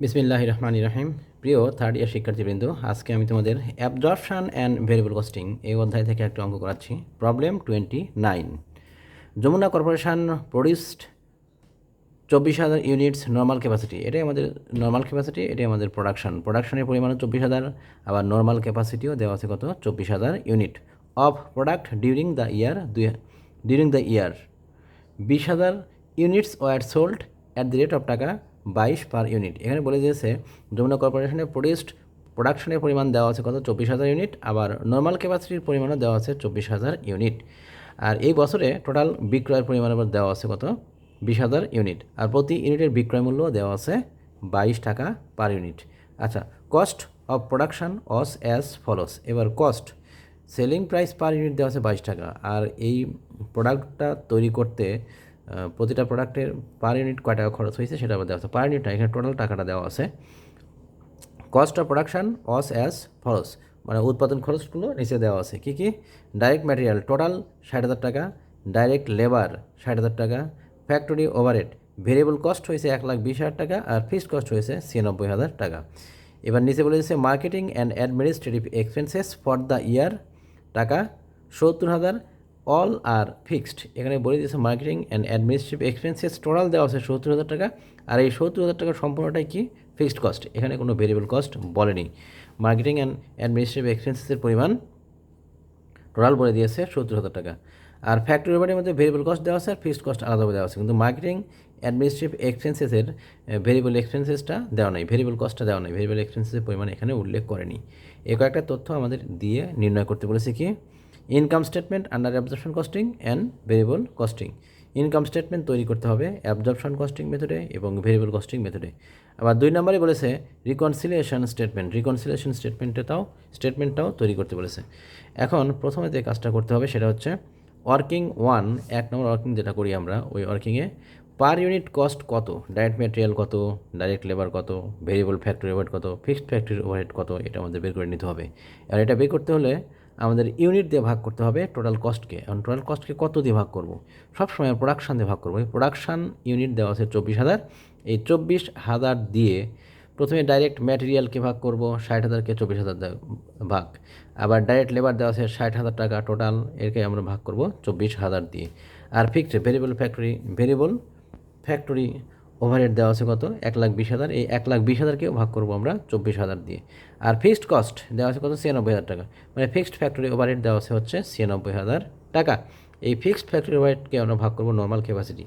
বিসমিল্লাহির রহমানির রহিম। প্রিয় থার্ড ইয়ার শিক্ষার্থীবৃন্দ, আজকে আমি তোমাদের অ্যাবজর্পশন অ্যান্ড ভেরিয়েবল কস্টিং এই অধ্যায় থেকে একটা অঙ্ক করাচ্ছি। Problem 29। Jamuna corporation produced 24,000 units normal capacity. এটাই আমাদের নর্মাল ক্যাপাসিটি, এটাই আমাদের প্রোডাকশনের পরিমাণও 24,000, আবার নর্মাল ক্যাপাসিটিও দেওয়া আছে কত, 24,000 unit of product during the year 20,000 units were sold at the rate of taka 22 per unit. এখানে বলে দিয়েছে যমুনা কর্পোরেশনের প্রোডাকশনের পরিমাণ দেওয়া আছে কত, 24,000 ইউনিট, আবার নর্মাল ক্যাপাসিটির পরিমাণও দেওয়া আছে 24,000 ইউনিট। আর এই বছরে টোটাল বিক্রয়ের পরিমাণ আবার দেওয়া আছে কত, 20,000 ইউনিট, আর প্রতি ইউনিটের বিক্রয় মূল্য দেওয়া আছে 22 টাকা পার ইউনিট। আচ্ছা, কস্ট অফ প্রোডাকশন অস অ্যাজ ফলোস। এবার cost, selling price per unit দেওয়া আছে 22 টাকা, আর এই প্রোডাক্টটা তৈরি করতে প্রতিটা প্রোডাক্টের পার ইউনিট কয় টাকা খরচ হয়েছে সেটা আবার দেওয়া আছে, পার ইউনিট না, এখানে টোটাল টাকাটা দেওয়া আছে। কস্ট অফ প্রোডাকশন অস অ্যাজ ফলোস, মানে উৎপাদন খরচগুলো নিচে দেওয়া আছে। কী কী? ডাইরেক্ট ম্যাটেরিয়াল টোটাল 60,000 টাকা, ডাইরেক্ট লেবার 60,000 টাকা, ফ্যাক্টরি ওভারহেড ভেরিয়েবল কস্ট হয়েছে 1,20,000 টাকা, আর ফিক্সড কস্ট হয়েছে 96,000 টাকা। এবার নিচে বলে দিচ্ছে marketing and administrative expenses for the year টাকা 70,000, অল আর ফিক্সড। এখানে বলে দিয়েছে marketing and administrative expenses total দেওয়া আছে 70,000 টাকা, আর এই 70,000 টাকা সম্পূর্ণটাই কি, ফিক্সড কস্ট। এখানে কোনো ভেরিয়েবল কস্ট বলেনি। মার্কেটিং অ্যান্ড অ্যাডমিনিস্ট্রেটিভ এক্সপেন্সেসের পরিমাণ টোটাল বলে দিয়েছে 70,000 টাকা, আর ফ্যাক্টরি ওভারের মধ্যে ভেরিয়েবল কস্ট দেওয়া আছে আর ফিক্সড কস্ট আলাদাভাবে দেওয়া আছে, কিন্তু মার্কেটিং অ্যাডমিনিস্ট্রেটিভ এক্সপেন্সেসের ভেরিয়েবল এক্সপেন্সেসটা দেওয়া নাই, ভেরিয়েবল কস্টটা দেওয়া নাই, ভেরিয়েবল এক্সপেন্সেসের পরিমাণ এখানে উল্লেখ করেনি। এই কয়েকটা তথ্য আমাদের দিয়ে নির্ণয় করতে বলেছে কি, income statement under absorption costing and variable costing. Income statement তৈরি করতে হবে অ্যাবজর্পশন কস্টিং মেথডে এবং ভেরিয়েবল কস্টিং মেথডে। আবার 2 নম্বরে বলেছে রিকনসিলিয়েশন স্টেটমেন্টটাও তৈরি করতে বলেছে। এখন প্রথমে যে কাজটা করতে হবে সেটা হচ্ছে ওয়ার্কিং 1 নম্বর ওয়ার্কিং যেটা করি আমরা, ওই ওয়ার্কিংয়ে পার ইউনিট কস্ট কত, ডাইরেক্ট ম্যাটেরিয়াল কত, ডাইরেক্ট লেবার কত, ভেরিয়েবল ফ্যাক্টরি ওভারহেড কত, ফিক্সড ফ্যাক্টরি ওভারহেড কত, এটা আমাদের বের করে নিতে হবে। আর এটা বের করতে হলে আমাদের ইউনিট দিয়ে ভাগ করতে হবে টোটাল কস্টকে। এখন টোটাল কস্টকে কত দিয়ে ভাগ করব? সবসময় প্রোডাকশান দিয়ে ভাগ করবো। এই প্রোডাকশান ইউনিট দেওয়া আছে 24,000, এই 24,000 দিয়ে প্রথমে ডাইরেক্ট ম্যাটেরিয়ালকে ভাগ করব, 60,000কে 24,000 ভাগ, আবার ডাইরেক্ট লেবার দেওয়া আছে 60,000 টাকা টোটাল, এরকে আমরা ভাগ করব 24,000 দিয়ে। আর ফিক্সড ভেরিয়েবল ফ্যাক্টরি ওভারহেড দেওয়া আছে কত, 1,20,000, এই 1,20,000কেও ভাগ করব আমরা 24,000 দিয়ে। আর ফিক্সড কস্ট দেওয়া আছে কত, 96,000 টাকা, মানে ফিক্সড ফ্যাক্টরি ওভারহেড দেওয়া আছে হচ্ছে 96,000 টাকা। এই ফিক্সড ফ্যাক্টরি ওভারহেডকে আমরা ভাগ করব নর্মাল ক্যাপাসিটি।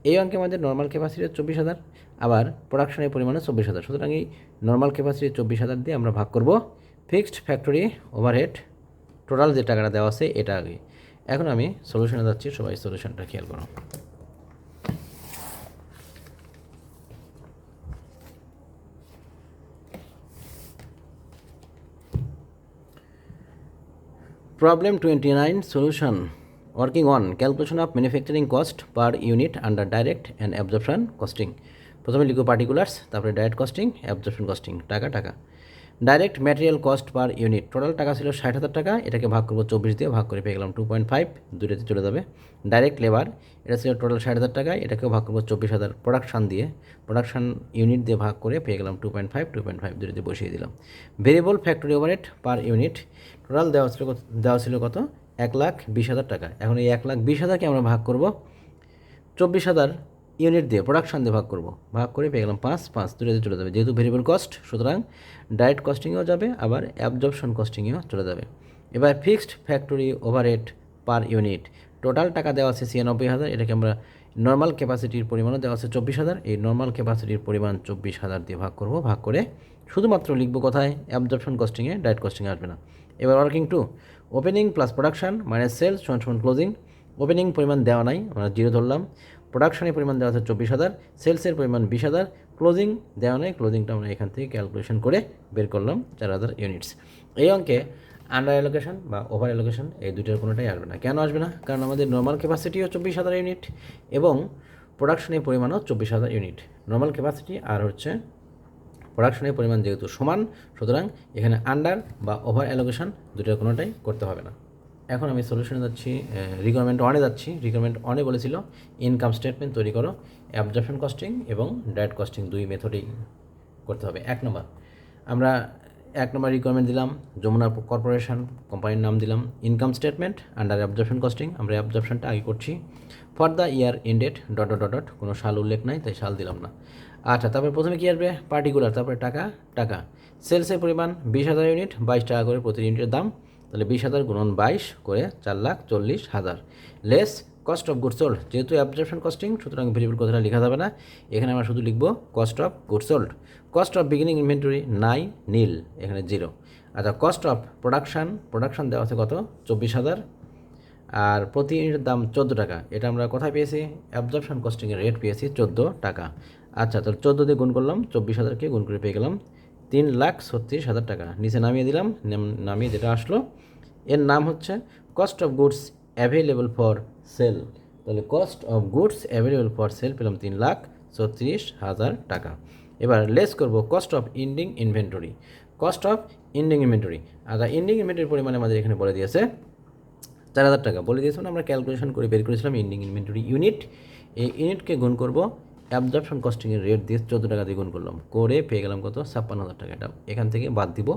এই অঙ্কে আমাদের নর্মাল ক্যাপাসিটি 24,000, আবার প্রোডাকশনের পরিমাণে 24,000, সুতরাং এই নর্মাল ক্যাপাসিটি 24,000 দিয়ে আমরা ভাগ করব ফিক্সড ফ্যাক্টরি ওভারহেড টোটাল যে টাকাটা দেওয়া আছে এটা আগে। এখন আমি সলিউশনে যাচ্ছি, সবাই সলিউশনটা খেয়াল করো। Problem 29 solution. Working on calculation of manufacturing cost per unit under direct and absorption costing. প্রথমে লিখো পার্টিকুলার্স, তারপরে ডাইরেক্ট কস্টিং, অ্যাবজর্পশন কস্টিং, টাকা। Direct material cost per unit, total টাকা ছিল 60,000 টাকা, এটাকে ভাগ করবো 24 দিয়ে, ভাগ করে পেয়ে গেলাম 2.5, দুইটাতে চলে যাবে। ডাইরেক্ট লেবার, এটা ছিল টোটাল 60,000 টাকা, এটাকেও ভাগ করবো 24,000 প্রোডাকশান ইউনিট দিয়ে ভাগ করে পেয়ে গেলাম 2.5, দুইটাতে বসিয়ে দিলাম। Variable factory overhead per unit, total দেওয়া ছিল কত, 1,20,000 টাকা। এখন এই 1,20,000কে আমরা ভাগ করব 24,000 ইউনিট দিয়ে, প্রোডাকশান দিয়ে ভাগ করে পেয়ে গেলাম 5, দুটোতে চলে যাবে, যেহেতু ভেরিয়েবল কস্ট সুতরাং ডাইরেক্ট কস্টিংয়েও যাবে, আবার অ্যাবজর্পশন কস্টিংয়েও চলে যাবে। এবার fixed factory overhead per unit, total টাকা দেওয়া আছে 96,000, এটাকে আমরা নর্মাল ক্যাপাসিটির পরিমাণও দেওয়া আছে 24,000, এই নর্মাল ক্যাপাসিটির পরিমাণ 24,000 দিয়ে ভাগ করে শুধুমাত্র লিখবো কোথায়, অ্যাবজর্পশন কস্টিংয়ে, ডাইরেক্ট কস্টিংয়ে আসবে না। এবার working 2, opening plus production minus sales সমান ক্লোজিং। ওপেনিং পরিমাণ দেওয়া নাই, আমরা 0 ধরলাম। প্রোডাকশনের পরিমাণ দেওয়া আছে 24,000, সেলসের পরিমাণ 20,000, ক্লোজিং দেওয়া নেই, ক্লোজিংটা আমরা এখান থেকে ক্যালকুলেশন করে বের করলাম 4,000 ইউনিটস। এই অঙ্কে আন্ডার অ্যালোকেশন বা ওভার অ্যালোকেশন এই দুইটার কোনোটাই আসবে না। কেন আসবে না? কারণ আমাদের নর্মাল ক্যাপাসিটিও 24,000 ইউনিট এবং প্রোডাকশনের পরিমাণও 24,000 ইউনিট। নর্মাল ক্যাপাসিটি আর হচ্ছে প্রোডাকশনের পরিমাণ যেহেতু সমান, সুতরাং এখানে আন্ডার বা ওভার অ্যালোকেশন দুটার কোনোটাই করতে হবে না। এখন আমি সলিউশনে যাচ্ছি, রিকোয়ারমেন্ট 1-এ যাচ্ছি। রিকোয়ারমেন্ট 1-এ বলেছিল ইনকাম স্টেটমেন্ট তৈরি করো অ্যাবজর্পশন কস্টিং এবং ডাইরেক্ট কস্টিং দুই মেথডেই করতে হবে। 1 নম্বর আমরা 1 নম্বর রিকোয়ারমেন্ট দিলাম যমুনা কর্পোরেশন, কোম্পানির নাম দিলাম, income statement under absorption costing, আমরা অ্যাবজর্পশনটা আগে করছি, for the year ended dot dot dot, কোনো সাল উল্লেখ নাই তাই সাল দিলাম না। আচ্ছা, তারপরে প্রথমে কী আসবে, পার্টিকুলার, তারপরে টাকা টাকা, সেলসের পরিমাণ 20,000 ইউনিট, 22 টাকা করে প্রতি ইউনিটের দাম, তাহলে 20,000 গুণন 22 করে 4,40,000, less cost of goods sold, যেহেতু অ্যাবজর্পশন কস্টিং সুতরাং ভেরিয়েবল কথাটা লেখা যাবে না, এখানে আমরা শুধু লিখব cost of goods sold. Cost of beginning inventory নাই, নীল, এখানে 0। আচ্ছা, কস্ট অফ প্রোডাকশান দেওয়া আছে কত, 24,000, আর প্রতি ইউনিটের দাম 14 টাকা। এটা আমরা কোথায় পেয়েছি, অ্যাবজর্পশন কস্টিংয়ের রেট পেয়েছি 14 টাকা। আচ্ছা, তাহলে 14 দিয়ে গুণ করলাম, 24,000কে গুণ করে পেয়ে গেলাম 3,36,000 টাকা। নিচে নামিয়ে দিলাম, নামিয়ে যেটা আসলো এর নাম হচ্ছে cost of goods available for sale. তাহলে cost of goods available for sale পেলাম 3,36,000 টাকা। এবার লেস করব cost of ending inventory, cost of ending inventory. আচ্ছা, ইন্ডিং ইনভেন্টরির পরিমাণ আমাদের এখানে বলে দিয়েছে 4,000 টাকা বলে দিয়েছিলাম, আমরা ক্যালকুলেশন করে বের করেছিলাম ইন্ডিং ইনভেন্টরি ইউনিট। এই ইউনিটকে গুণ করব অ্যাবজর্পশন কস্টিংয়ের রেট দিয়ে 14 টাকা দিয়ে গুণ করলাম, করে পেয়ে গেলাম কত, 56,000 টাকা। এটা এখান থেকে বাদ দিব,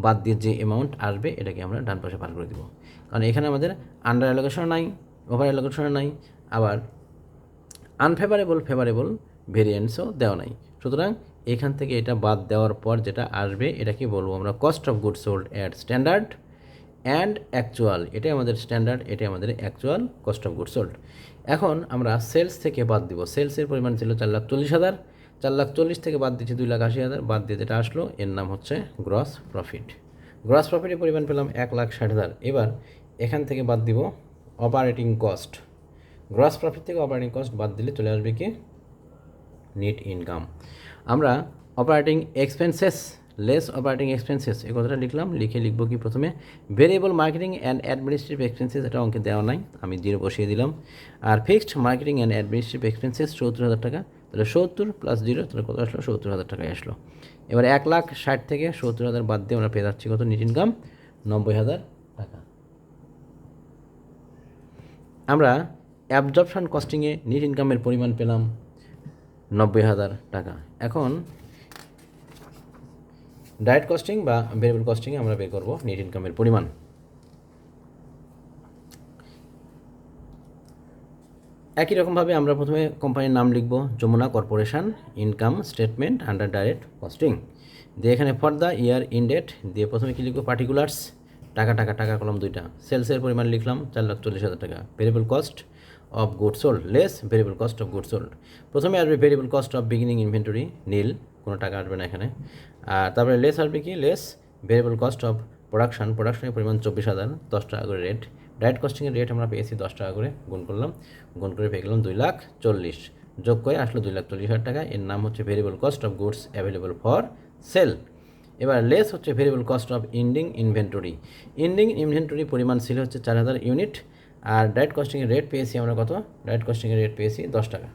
বাদ দিয়ে যে অ্যামাউন্ট আসবে এটাকে আমরা ডান পাশে পার করে দিব, কারণ এখানে আমাদের আন্ডার অ্যালোকেশন নাই, ওভার অ্যালোকেশন নাই, আবার আনফেভারেবল ফেভারেবল ভেরিয়েন্সও দেওয়া নাই। সুতরাং এখান থেকে এটা বাদ দেওয়ার পর যেটা আসবে এটাকে বলবো আমরা cost of goods sold at standard and actual. এটাই আমাদের স্ট্যান্ডার্ড, এটাই আমাদের actual cost of goods sold. এখন আমরা সেলস থেকে বাদ দিব, সেলসের পরিমাণ ছিল 4,40,000, 4,40,000 থেকে বাদ দিচ্ছি 2,80,000, বাদ দিয়ে যেটা আসলো এর নাম হচ্ছে গ্রস প্রফিট। গ্রস প্রফিটের পরিমাণ পেলাম 1,60,000। এবার এখান থেকে বাদ দিব অপারেটিং কস্ট, গ্রস প্রফিট থেকে অপারেটিং কস্ট বাদ দিলে চলে আসবে কি, নেট ইনকাম। আমরা operating expenses less operating expenses এই কথাটা লিখলাম, লিখে লিখবো কি, প্রথমে variable marketing and administrative expenses, এটা অঙ্কে দেওয়া নাই, আমি 0 বসিয়ে দিলাম। আর fixed marketing and administrative expenses 70,000 টাকা, তাহলে 70 + 0 তাহলে কত আসলো, 70,000 টাকায় আসলো। এবার 1,60,000 থেকে 70,000 বাদ দিয়ে আমরা পেয়ে যাচ্ছি কত, নেট ইনকাম 90,000 টাকা। আমরা অ্যাবজর্পশন কস্টিংয়ে নেট ইনকামের পরিমাণ পেলাম 90,000 টাকা। এখন ডাইরেক্ট কস্টিং বা ভেরিয়েবল কস্টিংয়ে আমরা বের করব নেট ইনকামের পরিমাণ। একই রকমভাবে আমরা প্রথমে কোম্পানির নাম লিখব Jamuna corporation, income statement under direct costing দিয়ে এখানে ফর দ্য ইয়ার ইনডেট দিয়ে প্রথমে কী লিখব, পার্টিকুলার্স, টাকা টাকা টাকা কলম 2টা, সেলসের পরিমাণ লিখলাম 4,40,000 টাকা, variable cost of good sold less variable cost of good sold. প্রথমে আসবে variable cost of beginning inventory, nil, কোনো টাকা আসবে না এখানে। আর তারপরে লেস আসবে কি, লেস ভেরিয়েবল কস্ট অফ প্রোডাকশনের পরিমাণ 24,000, 10 টাকা করে রেট। ডাইরেক্ট কস্টিংয়ের রেট আমরা পেয়েছি 10 টাকা করে, গুণ করলাম, গুণ করে পেয়ে গেলাম 2,40,000, যোগ করে আসলো 2,40,000 টাকা। এর নাম হচ্ছে variable cost of goods available for sell. এবার লেস হচ্ছে variable cost of ending inventory, ending inventory পরিমাণ ছিল হচ্ছে 4,000 ইউনিট। আর ডাইরেক্ট কস্টিংয়ের রেট পেয়েছি আমরা কত, ডাইরেক্ট কস্টিংয়ের রেট পেয়েছি 10 টাকা,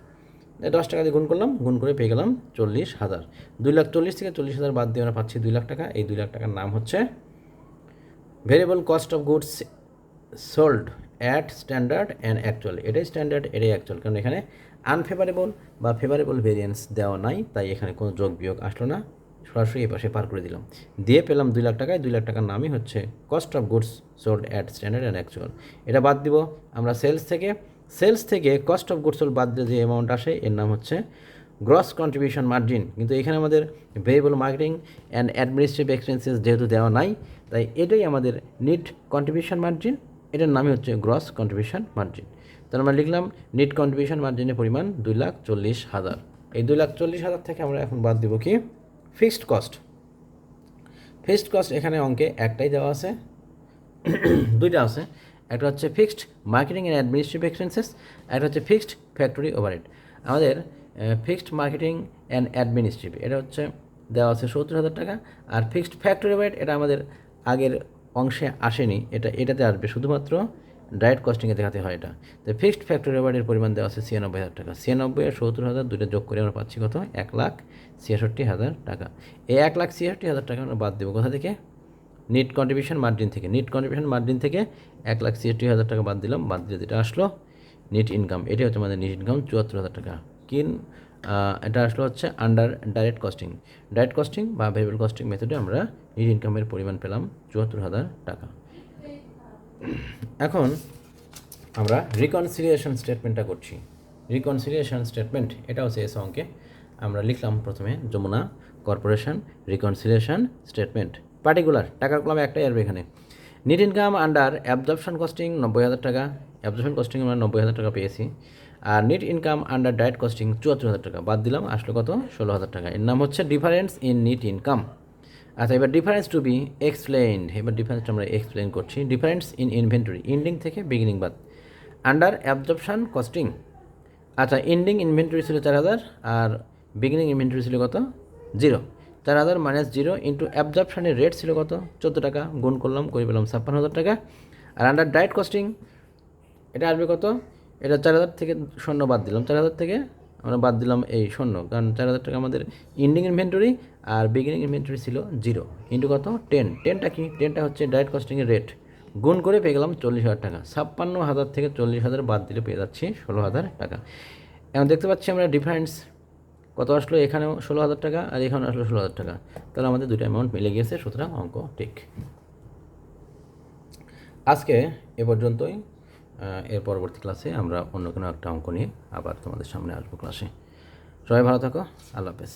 10 টাকা দিয়ে গুণ করলাম, গুণ করে পেয়ে গেলাম 40,000। 2,40,000 থেকে 40,000 বাদ দিয়ে আমরা পাচ্ছি 2,00,000 টাকা। এই 2,00,000 টাকার নাম হচ্ছে variable cost of goods sold at standard and actual. এটাই স্ট্যান্ডার্ড, এটাই অ্যাকচুয়াল, কারণ এখানে আনফেভারেবল বা ফেভারেবল ভেরিয়েন্স দেওয়া নাই, তাই এখানে কোনো যোগ বিয়োগ আসলো না, সরাসরি এই পাশে পার করে দিলাম, দিয়ে পেলাম 2,00,000 টাকায়। 2,00,000 টাকার নামই হচ্ছে cost of goods sold at standard and actual. এটা বাদ দিব আমরা সেলস থেকে কস্ট অফ গুডস সোল্ড বাদ দিয়ে যে অ্যামাউন্ট আসে এর নাম হচ্ছে গ্রস কন্ট্রিবিউশন মার্জিন। কিন্তু এখানে আমাদের variable marketing and administrative expenses যেহেতু দেওয়া নাই, তাই এটাই আমাদের নিট কন্ট্রিবিউশন মার্জিন, এটার নামই হচ্ছে গ্রস কন্ট্রিবিউশন মার্জিন। তাহলে আমরা লিখলাম নিট কন্ট্রিবিউশন মার্জিনের পরিমাণ 2,40,000। এই 2,40,000 থেকে আমরা এখন বাদ দিব কি, ফিক্সড কস্ট। ফিক্সড কস্ট এখানে অঙ্কে একটাই দেওয়া আছে, 2টা আছে, একটা হচ্ছে fixed marketing and administrative expenses, একটা হচ্ছে ফিক্সড ফ্যাক্টরি ওভারহেড। আমাদের ফিক্সড মার্কেটিং অ্যান্ড অ্যাডমিনিস্ট্রেটিভ এটা হচ্ছে দেওয়া আছে 70,000 টাকা, আর ফিক্সড ফ্যাক্টরি ওভারহেড এটা আমাদের আগের অংশে আসেনি, এটাতে আসবে, শুধুমাত্র ডাইরেক্ট কস্টিংয়ে দেখাতে হয় এটা। তো ফিক্সড ফ্যাক্টরি ওভারহেডের পরিমাণ দেওয়া আছে 96,000 টাকা, 96 আর 70,000 দুইটা যোগ করে আমরা পাচ্ছি কত, 1,66,000 টাকা। এই 1,66,000 টাকা আমরা বাদ দেবো কোথা থেকে, নিট কন্ট্রিবিউশন মার্জিন থেকে। নিট কন্ট্রিবিউশন মার্জিন থেকে 1,66,000 টাকা বাদ দিলাম, বাদ দিলে যেটা আসলো নেট ইনকাম, এটাই হচ্ছে আমাদের নেট ইনকাম 74,000 টাকা। এটা আসলে হচ্ছে under direct costing. Direct costing বা ভেরিয়েবল কস্টিং মেথডে আমরা নেট ইনকামের পরিমাণ পেলাম ৭৪,০০০ টাকা। এখন আমরা রিকনসিলিয়েশন স্টেটমেন্টটা করছি। রিকনসিলিয়েশন স্টেটমেন্ট এটা হচ্ছে এস অঙ্কে আমরা লিখলাম প্রথমে Jamuna corporation reconciliation statement. Particular টাকার কলমে একটাই আসবে এখানে। Net income under absorption costing ৯০,০০০ টাকা, অ্যাবজর্পশন কস্টিং আমরা ৯০,০০০ টাকা পেয়েছি। আর net income under direct costing ৭৪,০০০ টাকা, বাদ দিলাম আসলে কত ১৬,০০০ টাকা। এর নাম হচ্ছে ডিফারেন্স ইন নেট ইনকাম। আচ্ছা, এবার ডিফারেন্স টু বি এক্সপ্লেইনড, এবার ডিফারেন্সটা আমরা এক্সপ্লেন করছি। ডিফারেন্স ইন ইনভেন্টরি, ইন্ডিং থেকে বিগিনিং বাদ, আন্ডার অ্যাবজর্পশন কস্টিং। আচ্ছা, এন্ডিং ইনভেন্টরি ছিল ৪,০০০ আর বিগিনিং ইনভেন্টরি ছিল কত 0। ৪,০০০ মাইনাস 0 ইন্টু অ্যাবজর্পশনের রেট ছিল কত ১৪ টাকা, গুণ করলাম করে পেলাম ৫৬,০০০ টাকা। আর আন্ডার ডাইরেক্ট কস্টিং এটা আসবে কত, এটা ৪,০০০ থেকে 0 বাদ দিলাম, ৪,০০০ থেকে আমরা বাদ দিলাম এই 0, কারণ ৪,০০০ টাকা আমাদের এন্ডিং ইনভেন্টরি আর বিগিনিং ইনভেন্টরি ছিল 0 ইন্টু কত 10। 10টা কি, 10টা হচ্ছে ডাইরেক্ট কস্টিংয়ের রেট, গুণ করে পেয়ে গেলাম ৪০,০০০ টাকা। ৫৬,০০০ থেকে ৪০,০০০ বাদ দিলে পেয়ে যাচ্ছি ১৬,০০০ টাকা। এখন দেখতে পাচ্ছি আমরা ডিফারেন্স কত আসলো, এখানেও ১৬,০০০ টাকা আর এখানেও আসলো ১৬,০০০ টাকা, তাহলে আমাদের দুটো অ্যামাউন্ট মিলে গিয়েছে, সুতরাং অঙ্ক ঠিক। আজকে এ পর্যন্তই। এর পরবর্তী ক্লাসে আমরা অন্য কোনো একটা অঙ্ক নিয়ে আবার তোমাদের সামনে আসবো ক্লাসে। সবাই ভালো থাকো, আল্লাহ হাফেজ।